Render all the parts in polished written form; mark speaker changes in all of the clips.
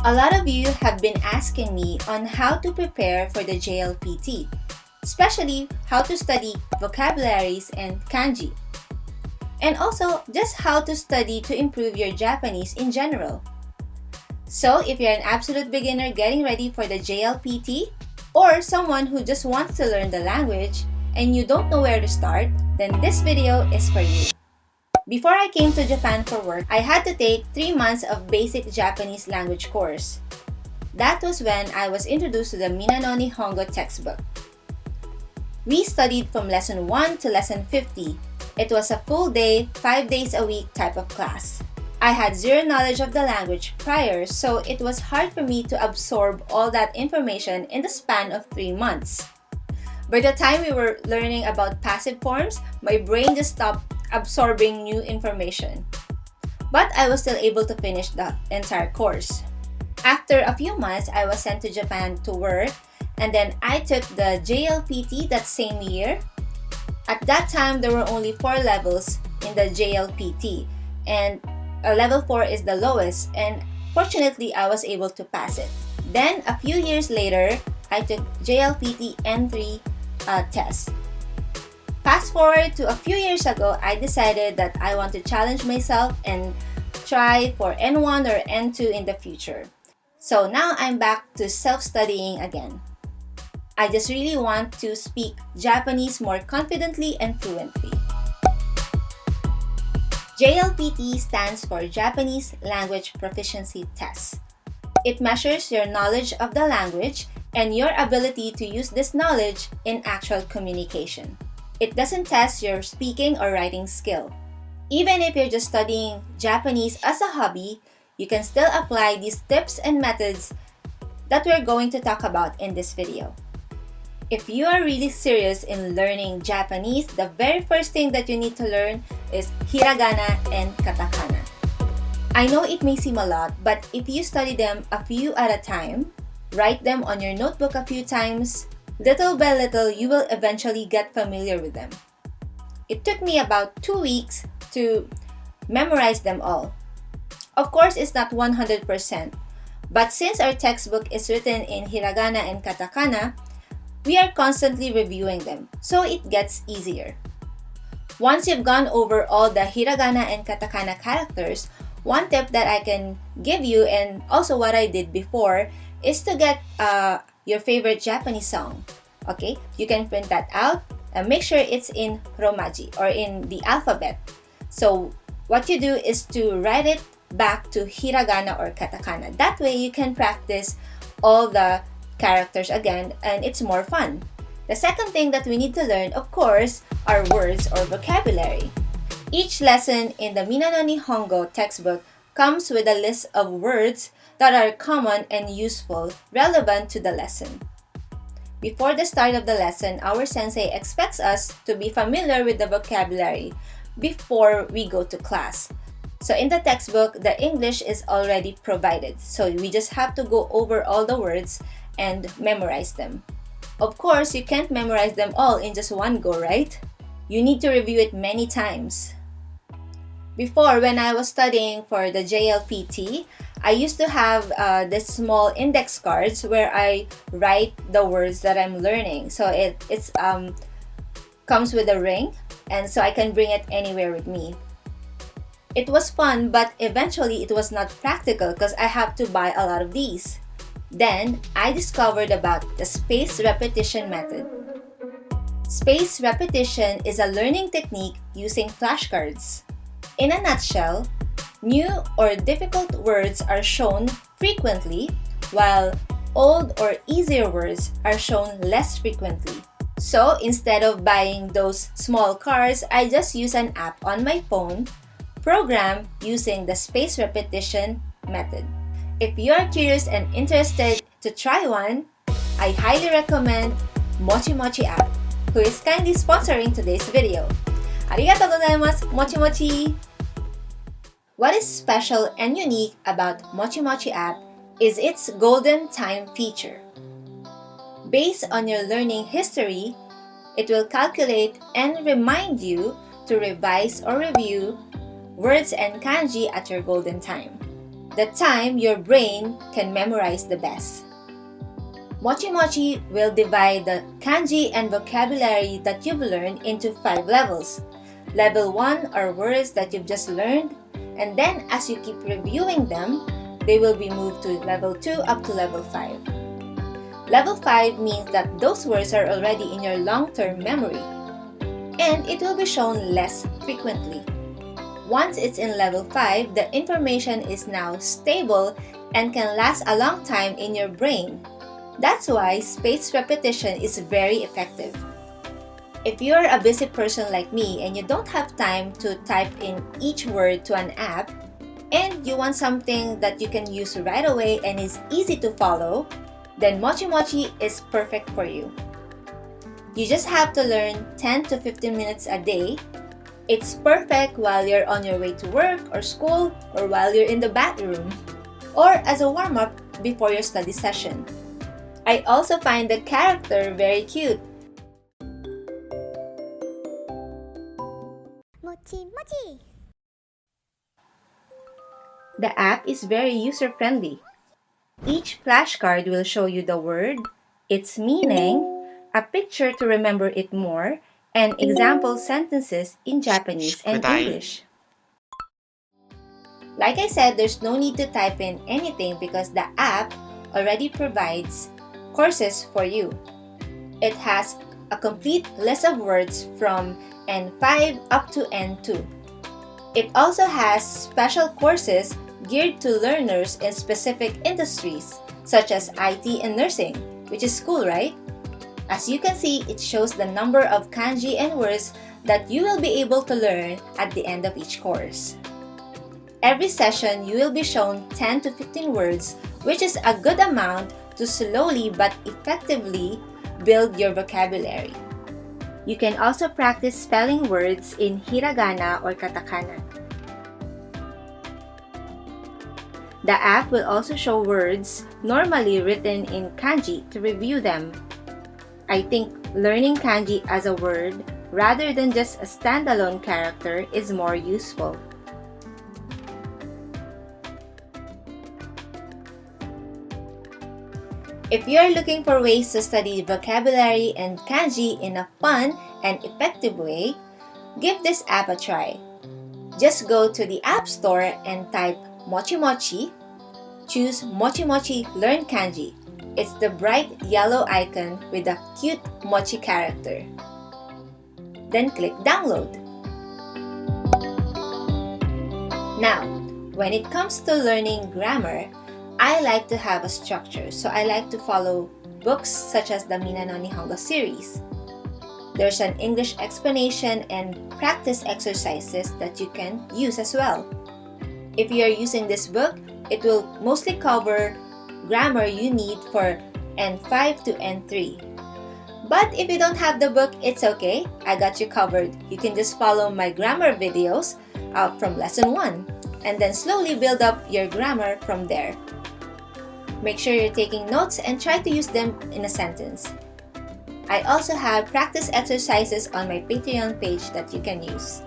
Speaker 1: A lot of you have been asking me on how to prepare for the JLPT, especially how to study vocabularies and kanji, and also just how to study to improve your Japanese in general. So if you're an absolute beginner getting ready for the JLPT, or someone who just wants to learn the language and you don't know where to start, then this video is for you. Before I came to Japan for work, I had to take 3 months of basic Japanese language course. That was when I was introduced to the Minna no Nihongo textbook. We studied from lesson 1 to lesson 50. It was a full day, 5 days a week type of class. I had zero knowledge of the language prior, so it was hard for me to absorb all that information in the span of 3 months. By the time we were learning about passive forms, my brain just stopped absorbing new information. But I was still able to finish the entire course. After a few months, I was sent to Japan to work, and then I took the JLPT that same year. At that time, there were only 4 levels in the JLPT, and level 4 is the lowest, and fortunately, I was able to pass it. Then, a few years later, I took JLPT N3 test. Fast forward to a few years ago, I decided that I want to challenge myself and try for N1 or N2 in the future. So now I'm back to self-studying again. I just really want to speak Japanese more confidently and fluently. JLPT stands for Japanese Language Proficiency Test. It measures your knowledge of the language and your ability to use this knowledge in actual communication. It doesn't test your speaking or writing skill. Even if you're just studying Japanese as a hobby, you can still apply these tips and methods that we're going to talk about in this video. If you are really serious in learning Japanese, the very first thing that you need to learn is Hiragana and Katakana. I know it may seem a lot, but if you study them a few at a time, write them on your notebook a few times, little by little, you will eventually get familiar with them. It took me about 2 weeks to memorize them all. Of course, it's not 100%, but since our textbook is written in Hiragana and Katakana, we are constantly reviewing them, so it gets easier. Once you've gone over all the Hiragana and Katakana characters, one tip that I can give you, and also what I did before, is to get your favorite Japanese song. Okay, you can print that out and make sure it's in Romaji or in the alphabet. So what you do is to write it back to Hiragana or Katakana. That way you can practice all the characters again and it's more fun. The second thing that we need to learn, of course, are words or vocabulary. Each lesson in the Minna no Nihongo textbook comes with a list of words that are common and useful, relevant to the lesson. Before the start of the lesson, our sensei expects us to be familiar with the vocabulary before we go to class. So in the textbook, the English is already provided. So we just have to go over all the words and memorize them. Of course, you can't memorize them all in just one go, right? You need to review it many times. Before, when I was studying for the JLPT, I used to have this small index cards where I write the words that I'm learning. So it's comes with a ring, and so I can bring it anywhere with me. It was fun, but eventually it was not practical because I have to buy a lot of these. Then I discovered about the spaced repetition method. Spaced repetition is a learning technique using flashcards. In a nutshell, new or difficult words are shown frequently, while old or easier words are shown less frequently. So instead of buying those small cards, I just use an app on my phone, programmed using the spaced repetition method. If you are curious and interested to try one, I highly recommend MOCHIMOCHI app, who is kindly sponsoring today's video. Arigatou gozaimasu, MOCHIMOCHI! What is special and unique about MOCHIMOCHI app is its golden time feature. Based on your learning history, it will calculate and remind you to revise or review words and kanji at your golden time. the time your brain can memorize the best. Mochi-mochi will divide the kanji and vocabulary that you've learned into 5 levels. Level 1 are words that you've just learned, and then as you keep reviewing them, they will be moved to level 2 up to level 5. Level 5 means that those words are already in your long-term memory, and it will be shown less frequently. Once it's in level 5, the information is now stable and can last a long time in your brain. That's why spaced repetition is very effective. If you're a busy person like me and you don't have time to type in each word to an app, and you want something that you can use right away and is easy to follow, then Mochi-mochi is perfect for you. You just have to learn 10 to 15 minutes a day. It's perfect while you're on your way to work or school, or while you're in the bathroom, or as a warm-up before your study session. I also find the character very cute.
Speaker 2: Mochi-mochi.
Speaker 1: The app is very user-friendly. Each flashcard will show you the word, its meaning, a picture to remember it more, and example sentences in Japanese and English. Like I said, there's no need to type in anything because the app already provides courses for you. It has a complete list of words from N5 up to N2. It also has special courses geared to learners in specific industries such as IT and nursing, which is cool, right? As you can see, it shows the number of kanji and words that you will be able to learn at the end of each course. Every session, you will be shown 10 to 15 words, which is a good amount to slowly but effectively build your vocabulary. You can also practice spelling words in Hiragana or Katakana. The app will also show words normally written in kanji to review them. I think learning kanji as a word rather than just a standalone character is more useful. If you are looking for ways to study vocabulary and kanji in a fun and effective way, give this app a try. Just go to the App Store and type Mochi-mochi. Choose Mochi-mochi Learn Kanji. It's the bright yellow icon with a cute mochi character. Then click Download. Now, when it comes to learning grammar, I like to have a structure, so I like to follow books such as the Minna no Nihongo series. There's an English explanation and practice exercises that you can use as well. If you are using this book, it will mostly cover grammar you need for N5 to N3. But if you don't have the book, it's okay. I got you covered. You can just follow my grammar videos from lesson 1 and then slowly build up your grammar from there. Make sure you're taking notes and try to use them in a sentence. I also have practice exercises on my Patreon page that you can use.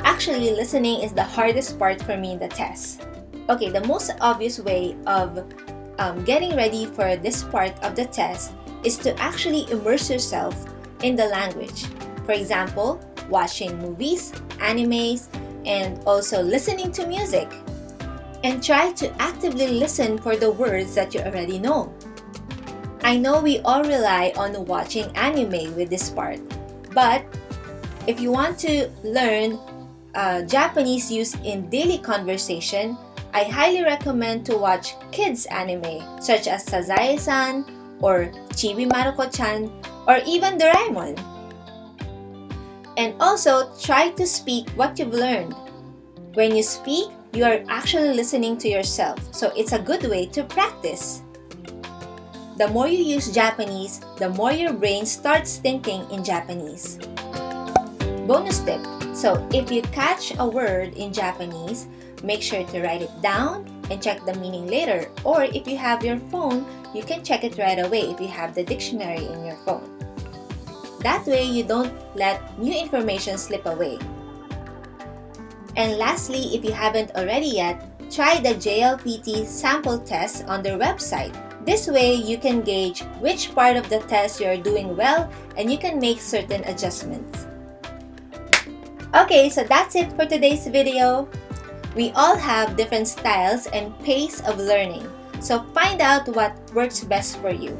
Speaker 1: Actually, listening is the hardest part for me in the test. Okay, the most obvious way of getting ready for this part of the test is to actually immerse yourself in the language. For example, watching movies, animes, and also listening to music. And try to actively listen for the words that you already know. I know we all rely on watching anime with this part, but if you want to learn Japanese used in daily conversation, I highly recommend to watch kids anime such as Sazae-san or Chibi Maruko-chan or even Doraemon. And also try to speak what you've learned. When you speak, you are actually listening to yourself, so it's a good way to practice. The more you use Japanese, the more your brain starts thinking in Japanese. Bonus tip: so if you catch a word in Japanese, make sure to write it down and check the meaning later. Or if you have your phone, you can check it right away if you have the dictionary in your phone. That way, you don't let new information slip away. And lastly, if you haven't already yet, try the JLPT sample test on their website. This way, you can gauge which part of the test you're doing well and you can make certain adjustments. Okay, so that's it for today's video. We all have different styles and pace of learning, so find out what works best for you.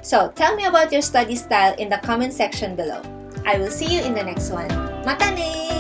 Speaker 1: So tell me about your study style in the comment section below. I will see you in the next one. Mata ne!